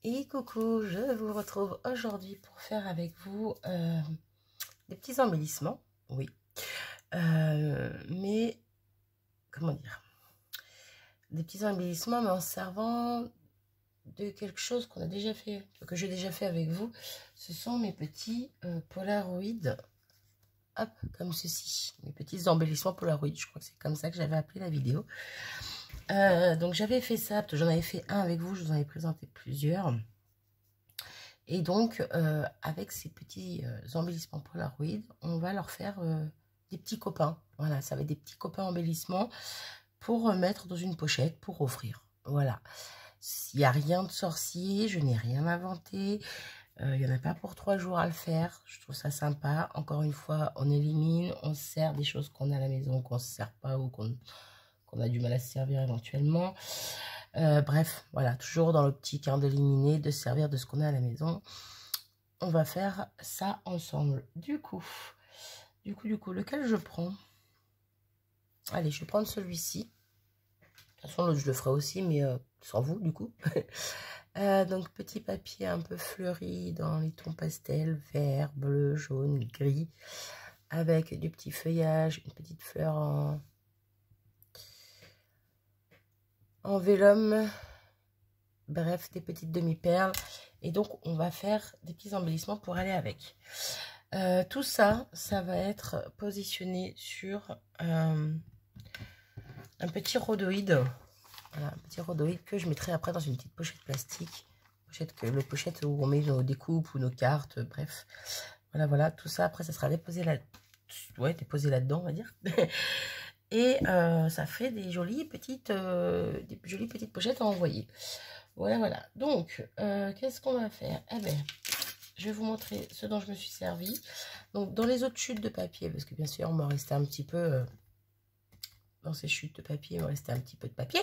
Et coucou, je vous retrouve aujourd'hui pour faire avec vous des petits embellissements, oui. Mais, comment dire, des petits embellissements, mais en servant de quelque chose qu'on a déjà fait, que j'ai déjà fait avec vous. Ce sont mes petits Polaroid, hop, comme ceci. Mes petits embellissements Polaroid, je crois que c'est comme ça que j'avais appelé la vidéo. Donc j'avais fait ça, j'en avais fait un avec vous, je vous en avais présenté plusieurs. Et donc, avec ces petits embellissements Polaroid, on va leur faire des petits copains. Voilà, ça va être des petits copains embellissements pour mettre dans une pochette, pour offrir. Voilà. Il n'y a rien de sorcier, je n'ai rien inventé. Il n'y en a pas pour 3 jours à le faire. Je trouve ça sympa. Encore une fois, on élimine, on se sert des choses qu'on a à la maison, qu'on ne se sert pas ou qu'on a du mal à se servir éventuellement. Bref, voilà, toujours dans l'optique d'éliminer, de se servir de ce qu'on a à la maison. On va faire ça ensemble. Du coup, lequel je prends? Allez, je vais prendre celui-ci. De toute façon, l'autre, je le ferai aussi, mais sans vous, du coup. Donc, petit papier un peu fleuri dans les tons pastels, vert, bleu, jaune, gris, avec du petit feuillage, une petite fleur en vélum, bref, des petites demi-perles. Et donc, on va faire des petits embellissements pour aller avec. Tout ça, ça va être positionné sur un petit rhodoïde. Voilà, un petit rhodoïde que je mettrai après dans une petite pochette plastique. Le pochette où on met nos découpes ou nos cartes, bref. Voilà, voilà, tout ça, après, ça sera déposé là, ouais, déposé là-dedans, on va dire. Et ça fait des jolies petites pochettes à envoyer. Voilà, voilà. Donc, qu'est-ce qu'on va faire? Eh bien, je vais vous montrer ce dont je me suis servi. Donc, dans les autres chutes de papier, parce que bien sûr, il m'en restait un petit peu... dans ces chutes de papier, il me restait un petit peu de papier.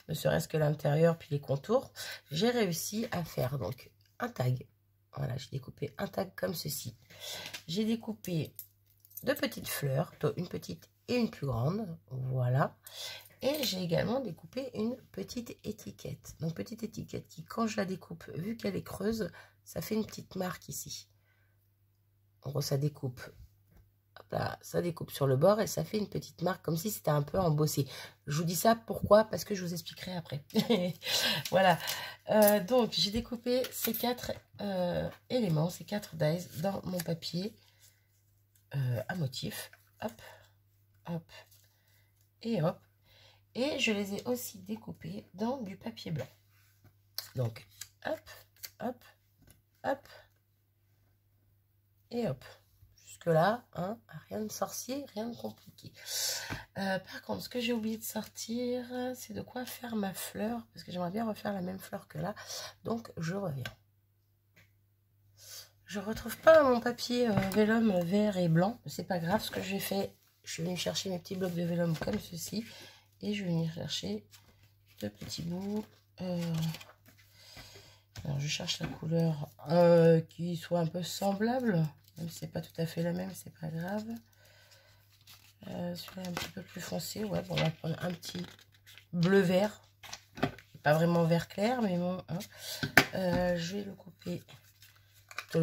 Ne serait-ce que l'intérieur, puis les contours. J'ai réussi à faire donc un tag. Voilà, j'ai découpé un tag comme ceci. J'ai découpé 2 petites fleurs, une petite et une plus grande. Voilà. Et j'ai également découpé une petite étiquette. Donc, petite étiquette qui, quand je la découpe, vu qu'elle est creuse, ça fait une petite marque ici. En gros, ça découpe. Hop là, ça découpe sur le bord et ça fait une petite marque comme si c'était un peu embossé. Je vous dis ça pourquoi? Parce que je vous expliquerai après. Voilà. Donc, j'ai découpé ces 4 éléments, ces 4 dies dans mon papier à motif. Hop, hop et hop. Et je les ai aussi découpés dans du papier blanc. Donc, hop, hop, hop, et hop. Jusque-là, hein, rien de sorcier, rien de compliqué. Par contre, ce que j'ai oublié de sortir, c'est de quoi faire ma fleur. Parce que j'aimerais bien refaire la même fleur que là. Donc, je reviens. Je ne retrouve pas mon papier vélum vert et blanc. C'est pas grave, ce que j'ai fait, je suis venue chercher mes petits blocs de vélum comme ceci. Et je vais venir chercher 2 petits bouts. Alors, je cherche la couleur qui soit un peu semblable. Même si c'est pas tout à fait la même, c'est pas grave. Celui-là un petit peu plus foncé. Ouais, bon, on va prendre un petit bleu-vert. Pas vraiment vert clair, mais bon. Hein. Je vais le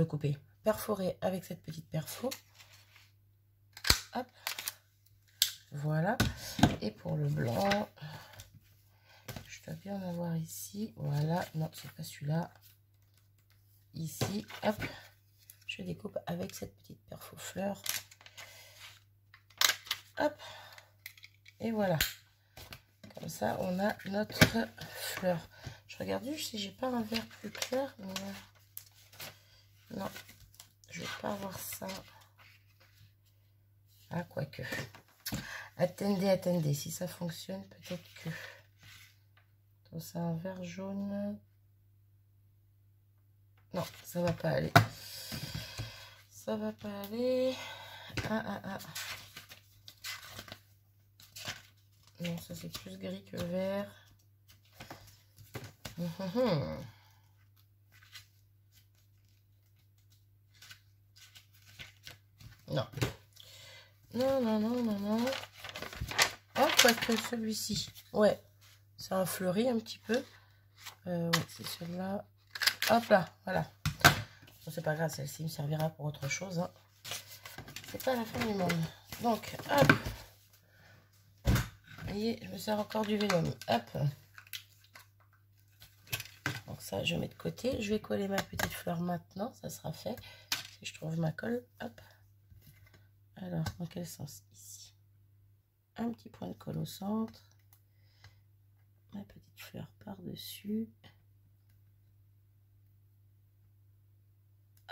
couper, perforer avec cette petite perfo. Hop. Voilà. Et pour le blanc, je dois bien en avoir ici. Voilà. Non, c'est pas celui-là. Ici. Hop. Je découpe avec cette petite perfo fleur. Hop. Et voilà. Comme ça, on a notre fleur. Je regarde juste si j'ai pas un vert plus clair. Mais... non, je vais pas avoir ça. Ah, quoique. Attendez, si ça fonctionne, peut-être que... donc, c'est un vert jaune. Non, ça va pas aller. Ça va pas aller. Ah. Non, ça c'est plus gris que vert. Non. Non. Oh, quoique celui-ci. Ouais, c'est un fleuri un petit peu. Ouais, c'est celui-là. Hop là, voilà. Bon, c'est pas grave, celle-ci me servira pour autre chose. Hein. C'est pas la fin du monde. Donc, hop. Vous voyez, je me sers encore du vélum. Hop. Donc ça, je mets de côté. Je vais coller ma petite fleur maintenant. Ça sera fait. Si je trouve ma colle. Hop. Alors, dans quel sens? Ici. Un petit point de colle au centre. Ma petite fleur par-dessus.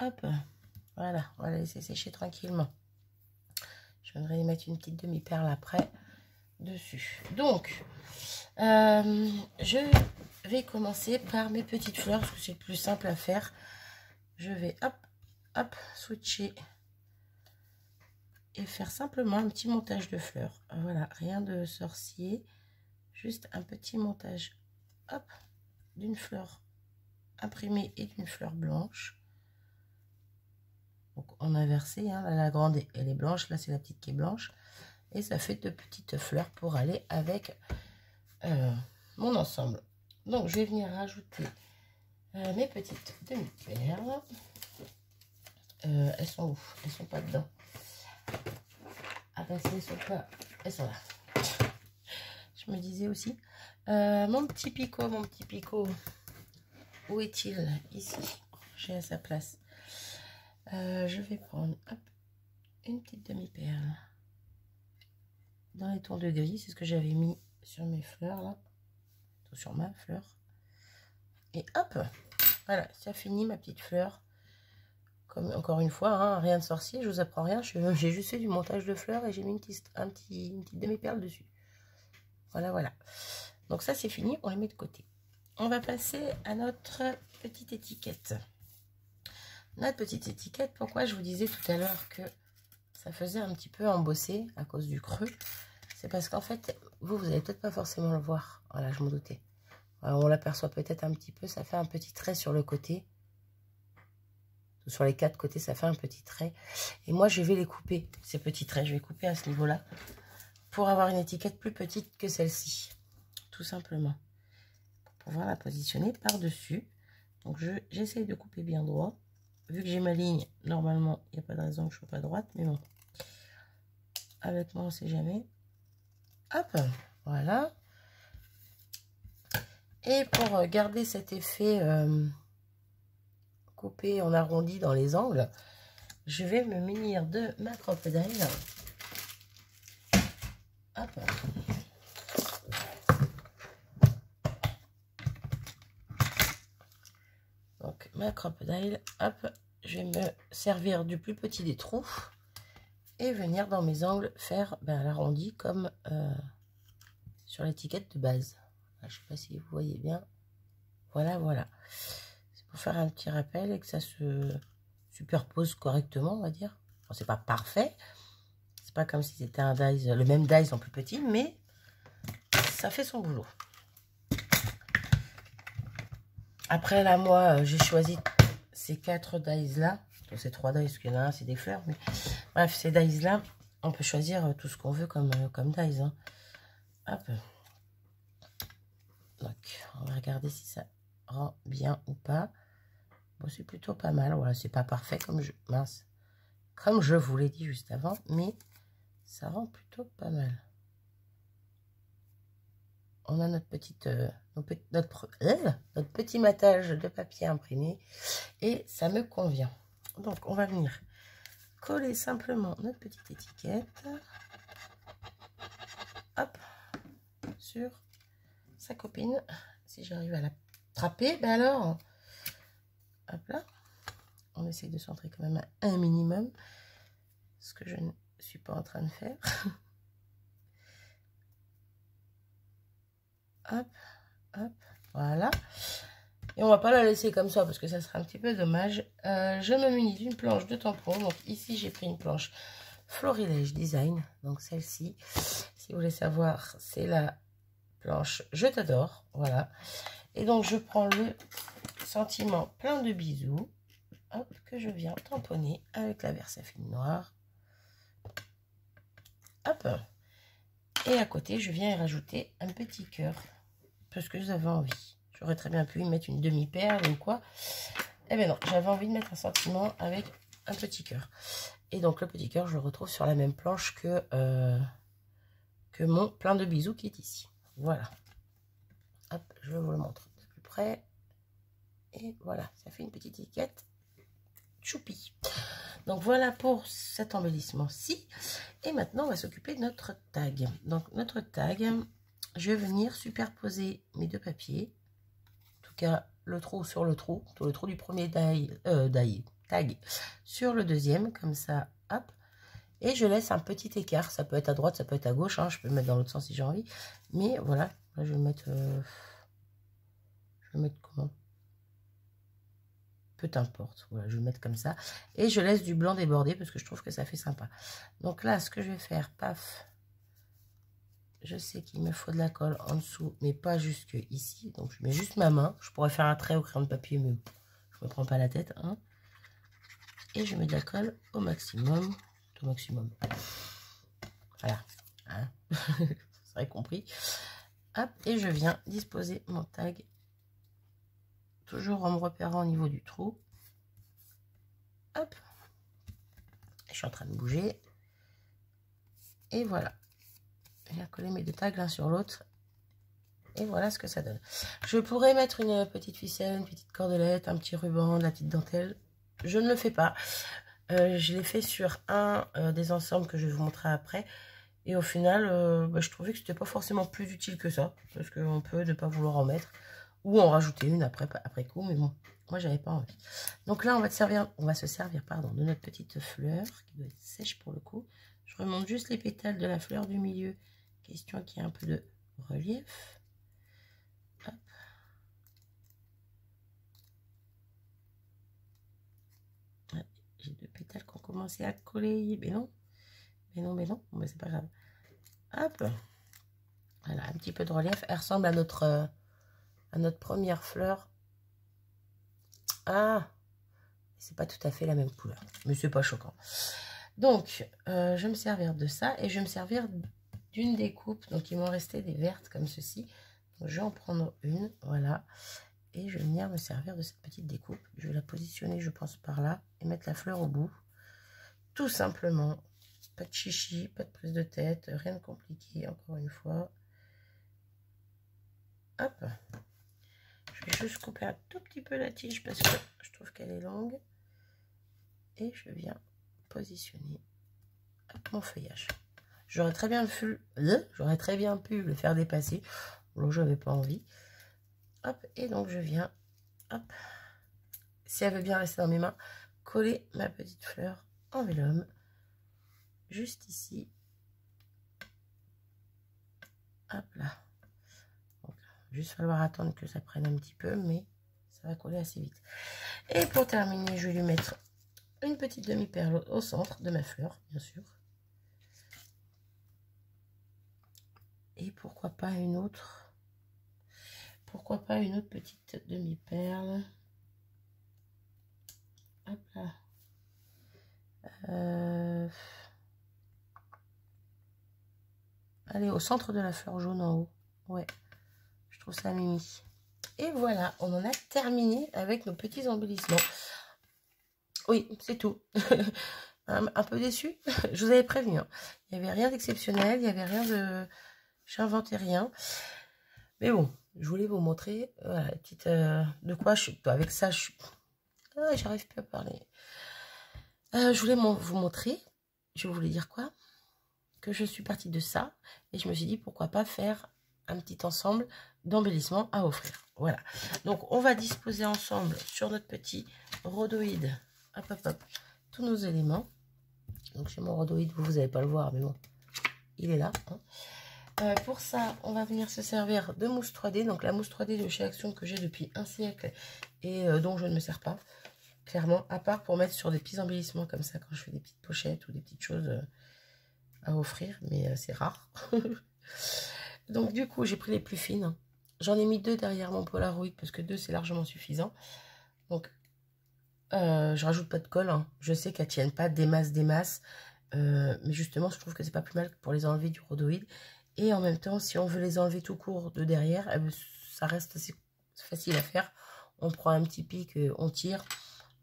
Hop. Voilà. On va la laisser sécher tranquillement. Je viendrai y mettre une petite demi-perle après dessus. Donc, je vais commencer par mes petites fleurs parce que c'est le plus simple à faire. Je vais hop, hop, switcher et faire simplement un petit montage de fleurs. Voilà, rien de sorcier, juste un petit montage, hop, d'une fleur imprimée et d'une fleur blanche. Donc en inversé, hein, là, la grande elle est blanche, là c'est la petite qui est blanche. Et ça fait de petites fleurs pour aller avec mon ensemble. Donc je vais venir rajouter mes petites demi-perles. Elles sont où? Elles sont pas dedans. Ah ben elles sont pas. Elles sont là. Je me disais aussi. Mon petit picot. Où est-il? Ici. J'ai à sa place. Je vais prendre hop, une petite demi-perle. Dans les tons de gris, c'est ce que j'avais mis sur mes fleurs là, sur ma fleur. Et hop, voilà, ça finit ma petite fleur. Comme encore une fois, hein, rien de sorcier, je vous apprends rien. J'ai juste fait du montage de fleurs et j'ai mis une petite demi-perle dessus. Voilà, voilà. Donc ça c'est fini, on les met de côté. On va passer à notre petite étiquette. Notre petite étiquette, pourquoi je vous disais tout à l'heure que ça faisait un petit peu embosser à cause du creux. C'est parce qu'en fait, vous n'allez peut-être pas forcément le voir. Voilà, je m'en doutais. Alors, on l'aperçoit peut-être un petit peu. Ça fait un petit trait sur le côté. Sur les 4 côtés, ça fait un petit trait. Et moi, je vais les couper, ces petits traits. Je vais couper à ce niveau-là pour avoir une étiquette plus petite que celle-ci. Tout simplement. Pour pouvoir la positionner par-dessus. Donc, j'essaye de couper bien droit. Vu que j'ai ma ligne, normalement, il n'y a pas de raison que je ne sois pas droite. Mais bon, avec moi, on ne sait jamais. Hop, voilà. Et pour garder cet effet coupé en arrondi dans les angles, je vais me munir de ma crocodile. Hop. Donc ma crocodile, hop, je vais me servir du plus petit des trous et venir dans mes angles faire l'arrondi comme sur l'étiquette de base. Je ne sais pas si vous voyez bien. Voilà, voilà. C'est pour faire un petit rappel et que ça se superpose correctement, on va dire. Bon, c'est pas parfait. C'est pas comme si c'était un dies, le même dies en plus petit, mais ça fait son boulot. Après, là, moi, j'ai choisi ces 4 dies-là. Ces 3 dies, parce qu'il y en a un, c'est des fleurs. Mais bref, ces dies-là, on peut choisir tout ce qu'on veut comme dies. Hein. Hop. Donc, on va regarder si ça rend bien ou pas. Bon, c'est plutôt pas mal. Voilà, c'est pas parfait comme je vous l'ai dit juste avant, mais ça rend plutôt pas mal. On a notre petit matage de papier imprimé et ça me convient. Donc, on va venir coller simplement notre petite étiquette. Hop, sur sa copine. Si j'arrive à l'attraper, ben alors, hop là. On essaye de centrer quand même un minimum, ce que je ne suis pas en train de faire. Hop, hop, voilà. Et on va pas la laisser comme ça parce que ça sera un petit peu dommage. Je me munis d'une planche de tampon. Donc ici, j'ai pris une planche Florilège Design. Donc celle-ci, si vous voulez savoir, c'est la planche Je t'adore. Voilà. Et donc, je prends le sentiment plein de bisous. Hop, que je viens tamponner avec la Versafine noire. Hop. Et à côté, je viens y rajouter un petit cœur. Parce que j'avais envie. J'aurais très bien pu y mettre une demi-perle ou quoi. Eh bien non, j'avais envie de mettre un sentiment avec un petit cœur. Et donc le petit cœur, je le retrouve sur la même planche que mon plein de bisous qui est ici. Voilà. Hop, je vous le montre de plus près. Et voilà, ça fait une petite étiquette. Choupi. Donc voilà pour cet embellissement-ci. Et maintenant, on va s'occuper de notre tag. Donc notre tag, je vais venir superposer mes deux papiers. En tout cas, le trou sur le trou du premier tag sur le deuxième, comme ça, hop. Et je laisse un petit écart. Ça peut être à droite, ça peut être à gauche. Hein. Je peux le mettre dans l'autre sens si j'ai envie. Mais voilà, là, je vais mettre... je vais mettre comment? Peu importe, voilà, je vais mettre comme ça. Et je laisse du blanc déborder parce que je trouve que ça fait sympa. Donc là, ce que je vais faire, paf. Je sais qu'il me faut de la colle en dessous, mais pas jusque ici. Donc je mets juste ma main. Je pourrais faire un trait au crayon de papier, mais je me prends pas la tête. Hein. Et je mets de la colle au maximum. Au maximum. Voilà. Hein. Vous aurez compris. Hop, et je viens disposer mon tag. Toujours en me repérant au niveau du trou. Hop. Je suis en train de bouger. Et voilà. Je viens coller mes deux tags l'un sur l'autre. Et voilà ce que ça donne. Je pourrais mettre une petite ficelle, une petite cordelette, un petit ruban, de la petite dentelle. Je ne le fais pas. Je l'ai fait sur un des ensembles que je vais vous montrer après. Et au final, je trouvais que c'était pas forcément plus utile que ça. Parce qu'on peut ne pas vouloir en mettre. Ou en rajouter une après coup. Mais bon, moi, j'avais pas envie. Donc là, on va se servir de notre petite fleur, qui doit être sèche pour le coup. Je remonte juste les pétales de la fleur du milieu. Question qu'il y ait un peu de relief. Hop. Ouais, j'ai deux pétales qui ont commencé à coller. Mais non. Mais c'est pas grave. Hop. Voilà, un petit peu de relief. Elle ressemble à notre première fleur. Ah, c'est pas tout à fait la même couleur. Mais c'est pas choquant. Donc, je vais me servir de ça. Et je vais me servir d'une découpe. Donc, il m'en restait des vertes comme ceci. Donc, je vais en prendre une. Voilà. Et je vais venir me servir de cette petite découpe. Je vais la positionner, je pense, par là. Et mettre la fleur au bout. Tout simplement. Pas de chichi, pas de prise de tête. Rien de compliqué, encore une fois. Hop. Je vais juste couper un tout petit peu la tige parce que je trouve qu'elle est longue. Et je viens positionner mon feuillage. J'aurais très bien pu le faire dépasser. Bon, je n'avais pas envie. Hop, et donc je viens, hop, si elle veut bien rester dans mes mains, coller ma petite fleur en vélum. Juste ici. Hop là. Donc, juste falloir attendre que ça prenne un petit peu, mais ça va coller assez vite. Et pour terminer, je vais lui mettre une petite demi-perle au centre de ma fleur, bien sûr. Et pourquoi pas une autre petite demi-perle. Hop là. Allez, au centre de la fleur jaune en haut. Ouais, je trouve ça mimi. Et voilà, on en a terminé avec nos petits embellissements. Oui, c'est tout. Un peu déçu. Je vous avais prévenu. Hein. Il n'y avait rien d'exceptionnel. Il n'y avait rien de... J'inventais rien. Mais bon, je voulais vous montrer voilà, petite, de quoi je suis. Avec ça, je suis... Ah, j'arrive plus à parler. Je voulais vous montrer. Je voulais dire quoi? Que je suis partie de ça. Et je me suis dit, pourquoi pas faire un petit ensemble d'embellissements à offrir. Voilà. Donc, on va disposer ensemble sur notre petit rhodoïde. Hop, hop, hop. Tous nos éléments. Donc, chez mon rhodoïde, vous n'allez pas le voir, mais bon, il est là. Hein. Pour ça, on va venir se servir de mousse 3D. Donc, la mousse 3D de chez Action que j'ai depuis un siècle et dont je ne me sers pas. Clairement, à part pour mettre sur des petits embellissements comme ça quand je fais des petites pochettes ou des petites choses à offrir. Mais c'est rare. Donc, du coup, j'ai pris les plus fines. J'en ai mis 2 derrière mon Polaroid parce que 2, c'est largement suffisant. Donc, je rajoute pas de colle. Hein. Je sais qu'elles tiennent pas des masses. Mais justement, je trouve que c'est pas plus mal pour les enlever du rhodoïde. Et en même temps, si on veut les enlever tout court de derrière, ça reste c'est facile à faire. On prend un petit pic, on tire.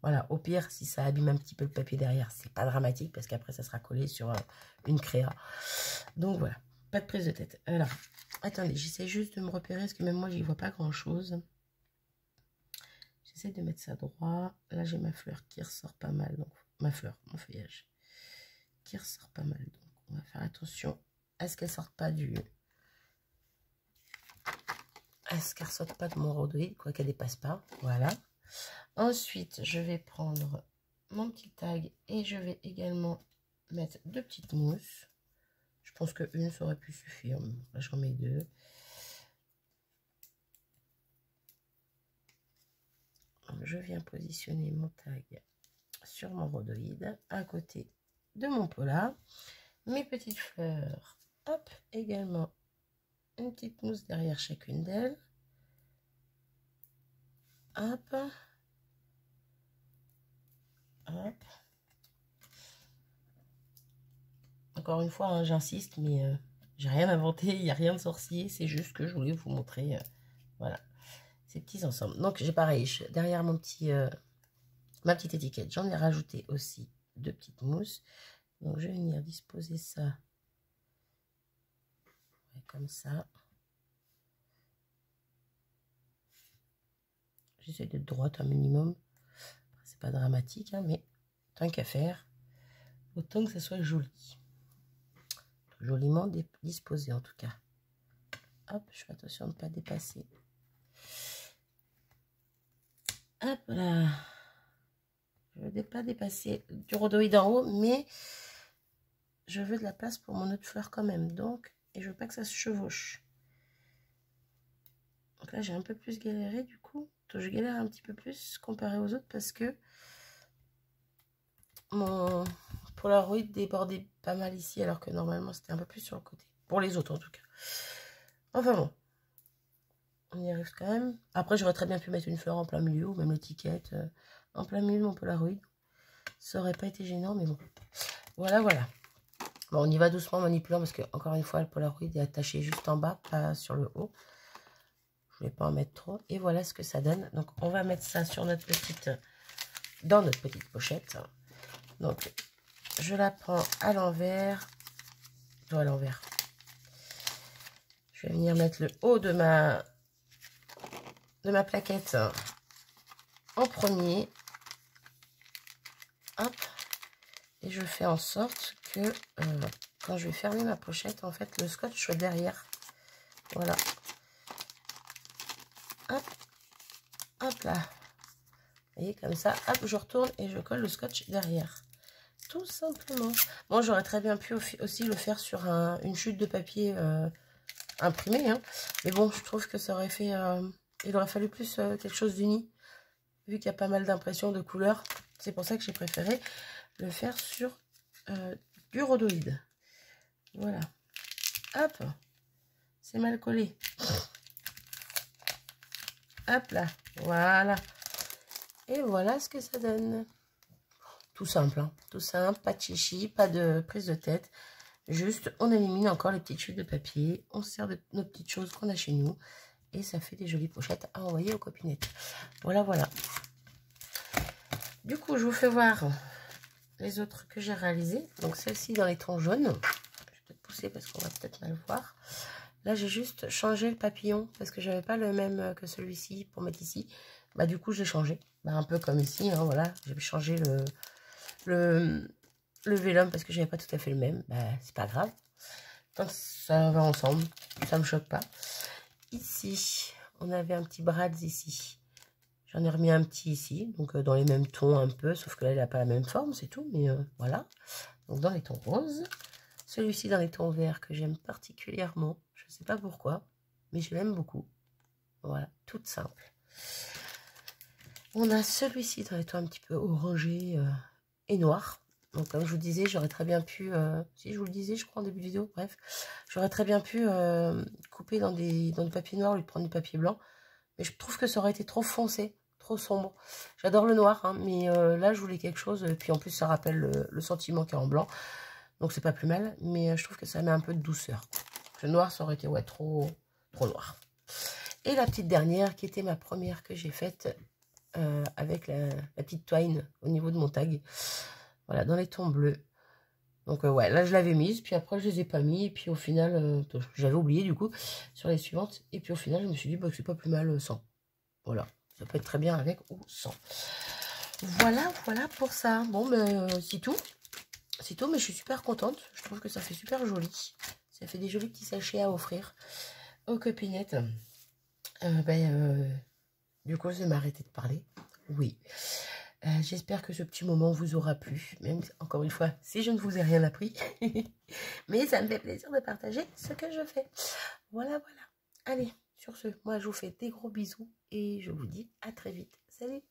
Voilà, au pire, si ça abîme un petit peu le papier derrière, c'est pas dramatique parce qu'après, ça sera collé sur une créa. Donc voilà, pas de prise de tête. Alors, attendez, j'essaie juste de me repérer parce que même moi, j'y vois pas grand-chose. J'essaie de mettre ça droit. Là, j'ai ma fleur qui ressort pas mal. Donc, ma fleur, mon feuillage, qui ressort pas mal. Donc, on va faire attention à ce qu'elle sorte pas à ce qu'elle sorte pas de mon rhodoïde, quoi qu'elle dépasse pas. Voilà. Ensuite, je vais prendre mon petit tag et je vais également mettre 2 petites mousses. Je pense que une ça aurait pu suffire. Là, j'en mets 2. Je viens positionner mon tag sur mon rhodoïde à côté de mon polar. Mes petites fleurs, hop, également une petite mousse derrière chacune d'elles. Hop. Hop. Encore une fois, hein, j'insiste, mais j'ai rien inventé, il n'y a rien de sorcier, c'est juste que je voulais vous montrer, voilà, ces petits ensembles. Donc j'ai pareil, derrière mon petit, ma petite étiquette, j'en ai rajouté aussi 2 petites mousses. Donc je vais venir disposer ça comme ça. J'essaie d'être droite un minimum. C'est pas dramatique, hein, mais tant qu'à faire, autant que ça soit joli. Joliment disposé en tout cas. Hop, je fais attention de ne pas dépasser. Hop là. Je ne veux pas dépasser du rhodoïde en haut, mais je veux de la place pour mon autre fleur quand même. Donc, et je veux pas que ça se chevauche. Donc là, j'ai un peu plus galéré du coup. Donc, je galère un petit peu plus comparé aux autres parce que mon Polaroid débordait pas mal ici, alors que normalement, c'était un peu plus sur le côté. Pour les autres, en tout cas. Enfin bon. On y arrive quand même. Après, j'aurais très bien pu mettre une fleur en plein milieu, ou même l'étiquette en plein milieu de mon Polaroid. Ça aurait pas été gênant, mais bon. Voilà, voilà. Bon, on y va doucement en manipulant, parce que, encore une fois, le Polaroid est attaché juste en bas, pas sur le haut. Je ne vais pas en mettre trop. Et voilà ce que ça donne. Donc, on va mettre ça sur notre petite... dans notre petite pochette. Donc, je la prends à l'envers. À l'envers. Je vais venir mettre le haut de ma plaquette en premier. Hop. Et je fais en sorte que quand je vais fermer ma pochette, en fait, le scotch soit derrière. Voilà. Hop. Hop là. Vous voyez, comme ça, hop, je retourne et je colle le scotch derrière. Tout simplement. Bon, j'aurais très bien pu aussi le faire sur une chute de papier imprimé. Hein. Mais bon, je trouve que ça aurait fait... il aurait fallu plus quelque chose d'uni. Vu qu'il y a pas mal d'impressions de couleurs. C'est pour ça que j'ai préféré le faire sur du rhodoïde. Voilà. Hop. C'est mal collé. Hop là. Voilà. Et voilà ce que ça donne. Tout simple, hein. Tout simple, pas de chichi, pas de prise de tête. Juste, on élimine encore les petites chutes de papier. On sert de nos petites choses qu'on a chez nous. Et ça fait des jolies pochettes à envoyer aux copinettes. Voilà, voilà. Du coup, je vous fais voir les autres que j'ai réalisées. Donc, celle-ci dans les tons jaunes. Je vais peut-être pousser parce qu'on va peut-être mal voir. Là, j'ai juste changé le papillon parce que j'avais pas le même que celui-ci pour mettre ici. Bah, du coup, j'ai changé. Bah, un peu comme ici, hein, voilà. J'ai changé le vélum parce que j'avais pas tout à fait le même. Bah, c'est pas grave. Tant que ça va ensemble, ça me choque pas. Ici, on avait un petit Bradz ici. J'en ai remis un petit ici, donc dans les mêmes tons un peu, sauf que là, il n'a pas la même forme, c'est tout, mais voilà. Donc dans les tons roses. Celui-ci dans les tons verts que j'aime particulièrement. Je ne sais pas pourquoi, mais je l'aime beaucoup. Voilà, toute simple. On a celui-ci dans les tons un petit peu orangé et noir. Donc comme je vous disais, j'aurais très bien pu, si je vous le disais, je crois en début de vidéo, bref, j'aurais très bien pu couper dans du papier noir ou prendre du papier blanc. Mais je trouve que ça aurait été trop foncé, trop sombre. J'adore le noir, hein, mais là, je voulais quelque chose. Et puis en plus, ça rappelle le sentiment qui est en blanc. Donc c'est pas plus mal. Mais je trouve que ça met un peu de douceur. Le noir, ça aurait été ouais, trop noir. Et la petite dernière, qui était ma première que j'ai faite avec la petite twine au niveau de mon tag. Voilà, dans les tons bleus. Donc ouais, là je l'avais mise, puis après je les ai pas mis, et puis au final, j'avais oublié du coup, sur les suivantes. Et puis au final, je me suis dit, bah, que c'est pas plus mal sans. Voilà, ça peut être très bien avec ou sans. Voilà, voilà pour ça. Bon, ben, c'est tout. C'est tout, mais je suis super contente. Je trouve que ça fait super joli. Ça fait des jolis petits sachets à offrir aux copinettes. Du coup, je vais m'arrêter de parler. Oui. J'espère que ce petit moment vous aura plu. Même, encore une fois, si je ne vous ai rien appris. Mais ça me fait plaisir de partager ce que je fais. Voilà, voilà. Allez, sur ce, moi, je vous fais des gros bisous. Et je vous dis à très vite. Salut!